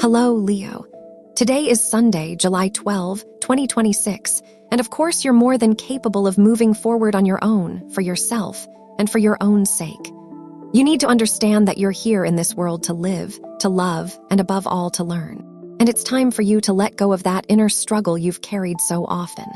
Hello, Leo. Today is Sunday, July 12, 2026, and of course you're more than capable of moving forward on your own, for yourself, and for your own sake. You need to understand that you're here in this world to live, to love, and above all to learn. And it's time for you to let go of that inner struggle you've carried so often,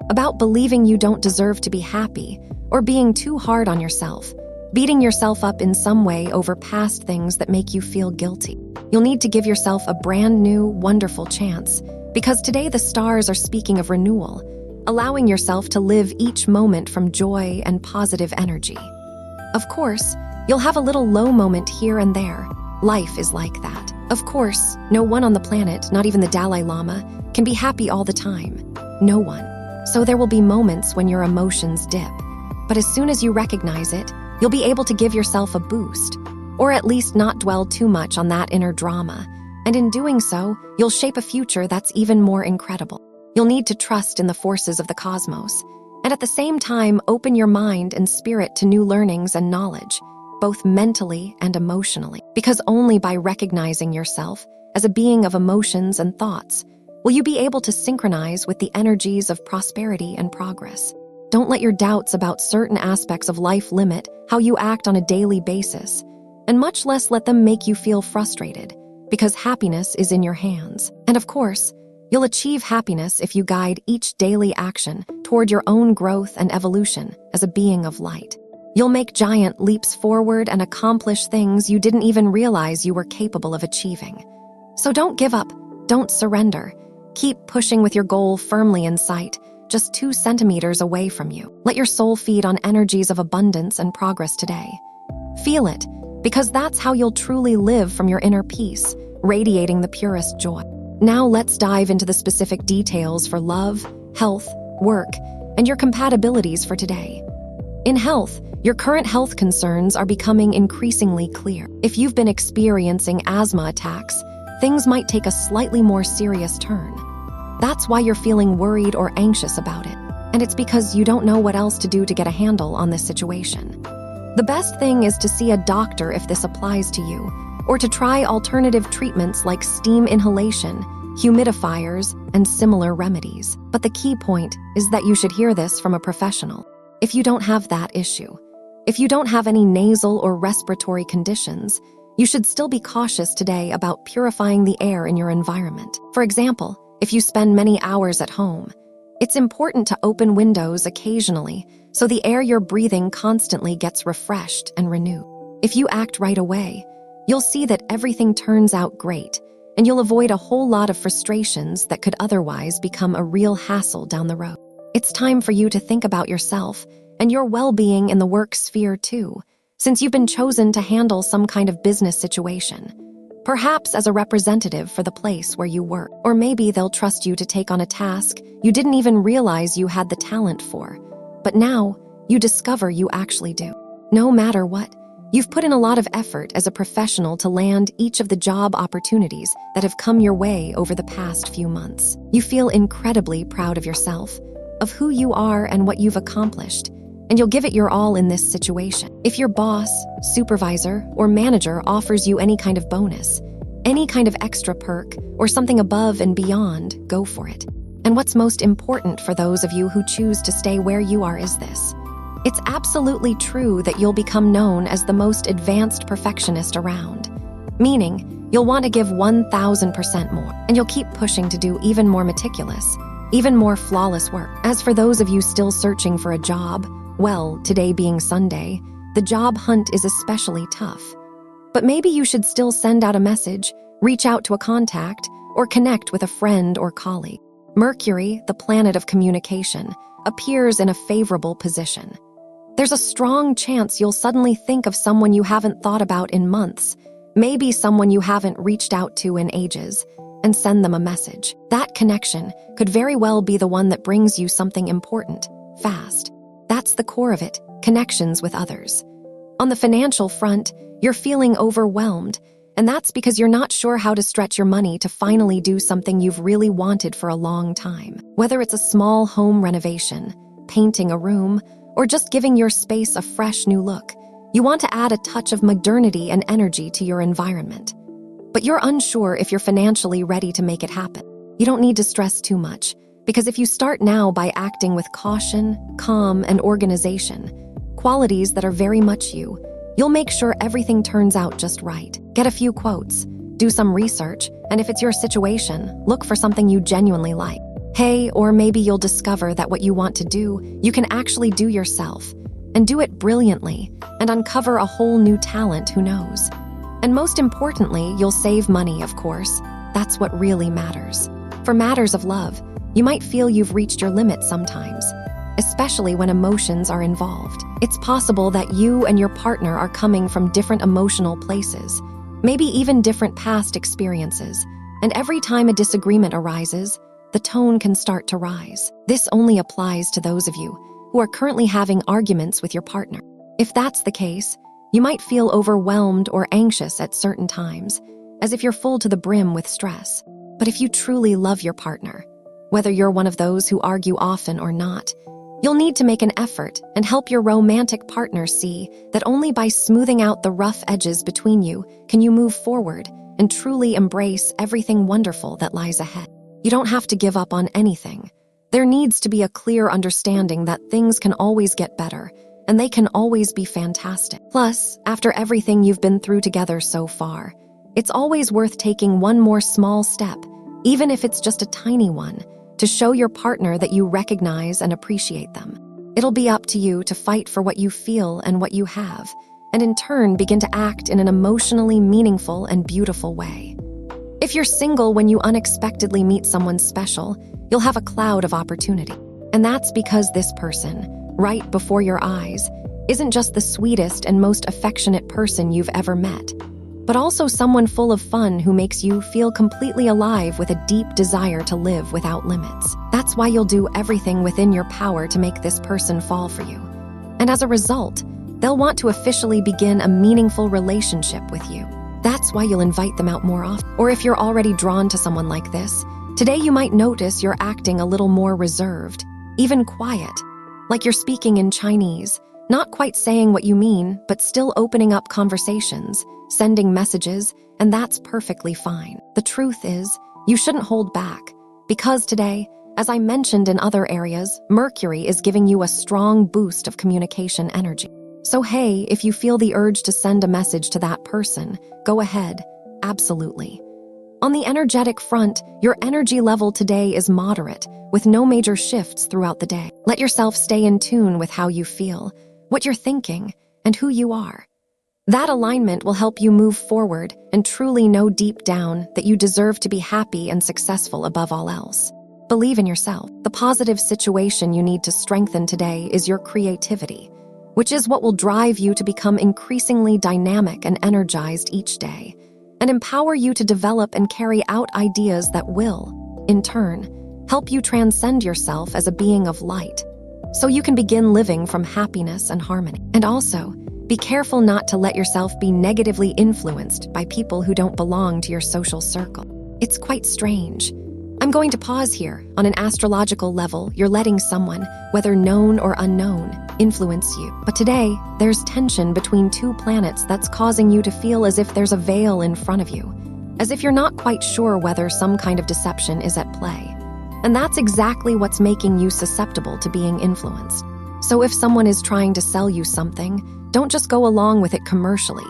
about believing you don't deserve to be happy, or being too hard on yourself, beating yourself up in some way over past things that make you feel guilty. You'll need to give yourself a brand new, wonderful chance, because today the stars are speaking of renewal, allowing yourself to live each moment from joy and positive energy. Of course, you'll have a little low moment here and there. Life is like that. Of course, no one on the planet, not even the Dalai Lama, can be happy all the time. No one. So there will be moments when your emotions dip. But as soon as you recognize it, you'll be able to give yourself a boost, or at least not dwell too much on that inner drama. And in doing so, you'll shape a future that's even more incredible. You'll need to trust in the forces of the cosmos, and at the same time open your mind and spirit to new learnings and knowledge, both mentally and emotionally. Because only by recognizing yourself as a being of emotions and thoughts will you be able to synchronize with the energies of prosperity and progress. Don't let your doubts about certain aspects of life limit how you act on a daily basis, and much less let them make you feel frustrated, because happiness is in your hands. And of course, you'll achieve happiness if you guide each daily action toward your own growth and evolution as a being of light. You'll make giant leaps forward and accomplish things you didn't even realize you were capable of achieving. So don't give up, don't surrender. Keep pushing with your goal firmly in sight, just 2 centimeters away from you. Let your soul feed on energies of abundance and progress today. Feel it, because that's how you'll truly live from your inner peace, radiating the purest joy. Now let's dive into the specific details for love, health, work, and your compatibilities for today. In health, your current health concerns are becoming increasingly clear. If you've been experiencing asthma attacks, things might take a slightly more serious turn. That's why you're feeling worried or anxious about it, and it's because you don't know what else to do to get a handle on this situation. The best thing is to see a doctor if this applies to you, or to try alternative treatments like steam inhalation, humidifiers, and similar remedies. But the key point is that you should hear this from a professional. If you don't have that issue, if you don't have any nasal or respiratory conditions, you should still be cautious today about purifying the air in your environment. For example, if you spend many hours at home, it's important to open windows occasionally so the air you're breathing constantly gets refreshed and renewed. If you act right away, you'll see that everything turns out great, and you'll avoid a whole lot of frustrations that could otherwise become a real hassle down the road. It's time for you to think about yourself and your well-being in the work sphere too, since you've been chosen to handle some kind of business situation. Perhaps as a representative for the place where you work. Or maybe they'll trust you to take on a task you didn't even realize you had the talent for, but now you discover you actually do. No matter what, you've put in a lot of effort as a professional to land each of the job opportunities that have come your way over the past few months. You feel incredibly proud of yourself, of who you are and what you've accomplished, and you'll give it your all in this situation. If your boss, supervisor, or manager offers you any kind of bonus, any kind of extra perk, or something above and beyond, go for it. And what's most important for those of you who choose to stay where you are is this. It's absolutely true that you'll become known as the most advanced perfectionist around, meaning you'll want to give 1,000% more, and you'll keep pushing to do even more meticulous, even more flawless work. As for those of you still searching for a job, well, today being Sunday, the job hunt is especially tough. But maybe you should still send out a message, reach out to a contact, or connect with a friend or colleague. Mercury, the planet of communication, appears in a favorable position. There's a strong chance you'll suddenly think of someone you haven't thought about in months, maybe someone you haven't reached out to in ages, and send them a message. That connection could very well be the one that brings you something important, fast. That's the core of it, connections with others. On the financial front, you're feeling overwhelmed, and that's because you're not sure how to stretch your money to finally do something you've really wanted for a long time. Whether it's a small home renovation, painting a room, or just giving your space a fresh new look, you want to add a touch of modernity and energy to your environment. but you're unsure if you're financially ready to make it happen. You don't need to stress too much, because if you start now by acting with caution, calm, and organization, qualities that are very much you, you'll make sure everything turns out just right. Get a few quotes, do some research, and if it's your situation, look for something you genuinely like. Hey, or maybe you'll discover that what you want to do, you can actually do yourself, and do it brilliantly, and uncover a whole new talent, who knows. And most importantly, you'll save money, of course. That's what really matters. For matters of love, you might feel you've reached your limit sometimes, especially when emotions are involved. It's possible that you and your partner are coming from different emotional places, maybe even different past experiences, and every time a disagreement arises, the tone can start to rise. This only applies to those of you who are currently having arguments with your partner. If that's the case, you might feel overwhelmed or anxious at certain times, as if you're full to the brim with stress. But if you truly love your partner, whether you're one of those who argue often or not, you'll need to make an effort and help your romantic partner see that only by smoothing out the rough edges between you can you move forward and truly embrace everything wonderful that lies ahead. You don't have to give up on anything. There needs to be a clear understanding that things can always get better, and they can always be fantastic. Plus, after everything you've been through together so far, it's always worth taking one more small step, even if it's just a tiny one, to show your partner that you recognize and appreciate them. It'll be up to you to fight for what you feel and what you have, and in turn begin to act in an emotionally meaningful and beautiful way. If you're single when you unexpectedly meet someone special, you'll have a cloud of opportunity. And that's because this person, right before your eyes, isn't just the sweetest and most affectionate person you've ever met, but also someone full of fun who makes you feel completely alive with a deep desire to live without limits. That's why you'll do everything within your power to make this person fall for you. And as a result, they'll want to officially begin a meaningful relationship with you. That's why you'll invite them out more often. Or if you're already drawn to someone like this, today you might notice you're acting a little more reserved, even quiet, like you're speaking in Chinese, not quite saying what you mean, but still opening up conversations, sending messages, and that's perfectly fine. The truth is, you shouldn't hold back, because today, as I mentioned in other areas, Mercury is giving you a strong boost of communication energy. So hey, if you feel the urge to send a message to that person, go ahead, absolutely. On the energetic front, your energy level today is moderate, with no major shifts throughout the day. Let yourself stay in tune with how you feel, what you're thinking, and who you are. That alignment will help you move forward and truly know deep down that you deserve to be happy and successful above all else. Believe in yourself. The positive situation you need to strengthen today is your creativity, which is what will drive you to become increasingly dynamic and energized each day, and empower you to develop and carry out ideas that will, in turn, help you transcend yourself as a being of light, so you can begin living from happiness and harmony. And also, be careful not to let yourself be negatively influenced by people who don't belong to your social circle. It's quite strange. I'm going to pause here. On an astrological level, you're letting someone, whether known or unknown, influence you. But today, there's tension between two planets that's causing you to feel as if there's a veil in front of you, as if you're not quite sure whether some kind of deception is at play. And that's exactly what's making you susceptible to being influenced. So if someone is trying to sell you something, don't just go along with it commercially.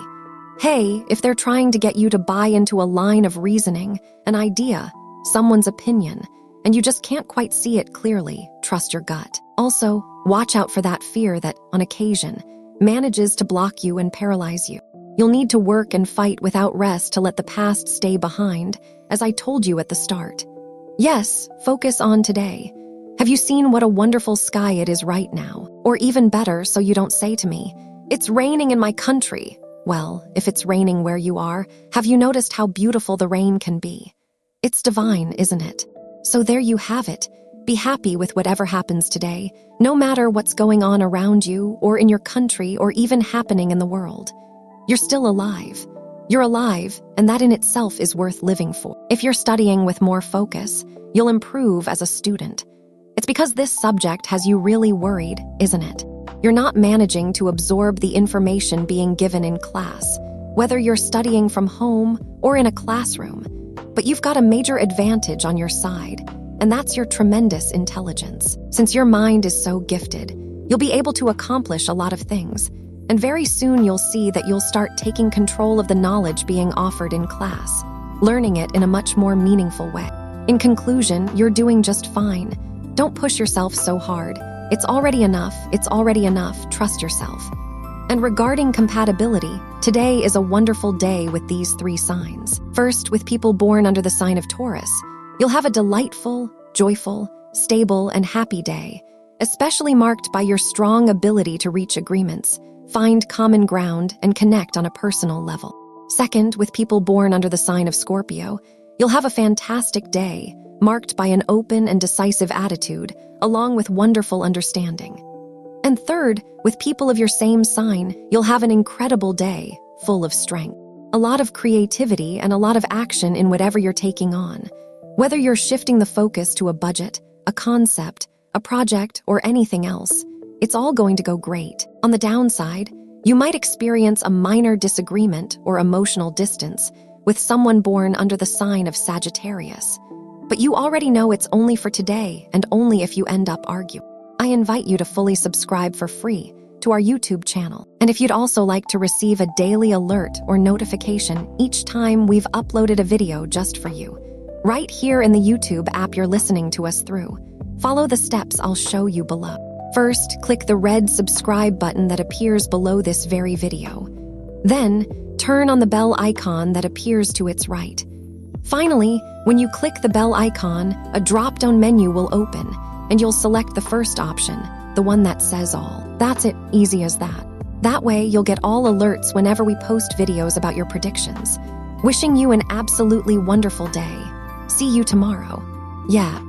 Hey, if they're trying to get you to buy into a line of reasoning, an idea, someone's opinion, and you just can't quite see it clearly, trust your gut. Also, watch out for that fear that, on occasion, manages to block you and paralyze you. You'll need to work and fight without rest to let the past stay behind, as I told you at the start. Yes, focus on today. Have you seen what a wonderful sky it is right now? Or even better, so you don't say to me, "It's raining in my country." Well, if it's raining where you are, have you noticed how beautiful the rain can be? It's divine, isn't it? So there you have it. Be happy with whatever happens today, no matter what's going on around you or in your country or even happening in the world. You're still alive. You're alive, and that in itself is worth living for. If you're studying with more focus, you'll improve as a student. It's because this subject has you really worried, isn't it? You're not managing to absorb the information being given in class, whether you're studying from home or in a classroom. But you've got a major advantage on your side, and that's your tremendous intelligence. Since your mind is so gifted, you'll be able to accomplish a lot of things, and very soon you'll see that you'll start taking control of the knowledge being offered in class, learning it in a much more meaningful way. In conclusion, you're doing just fine. Don't push yourself so hard. It's already enough, trust yourself. And regarding compatibility, today is a wonderful day with these 3 signs. First, with people born under the sign of Taurus, you'll have a delightful, joyful, stable, and happy day, especially marked by your strong ability to reach agreements, find common ground, and connect on a personal level. Second, with people born under the sign of Scorpio, you'll have a fantastic day, marked by an open and decisive attitude, along with wonderful understanding. And third, with people of your same sign, you'll have an incredible day, full of strength, a lot of creativity, and a lot of action in whatever you're taking on. Whether you're shifting the focus to a budget, a concept, a project, or anything else, it's all going to go great. On the downside, you might experience a minor disagreement or emotional distance with someone born under the sign of Sagittarius. But you already know it's only for today and only if you end up arguing. I invite you to fully subscribe for free to our YouTube channel. And if you'd also like to receive a daily alert or notification each time we've uploaded a video just for you, right here in the YouTube app you're listening to us through, follow the steps I'll show you below. First, click the red subscribe button that appears below this very video. Then, turn on the bell icon that appears to its right. Finally, when you click the bell icon, a drop-down menu will open, and you'll select the first option, the one that says all. That's it, easy as that. That way, you'll get all alerts whenever we post videos about your predictions. Wishing you an absolutely wonderful day. See you tomorrow. Yeah.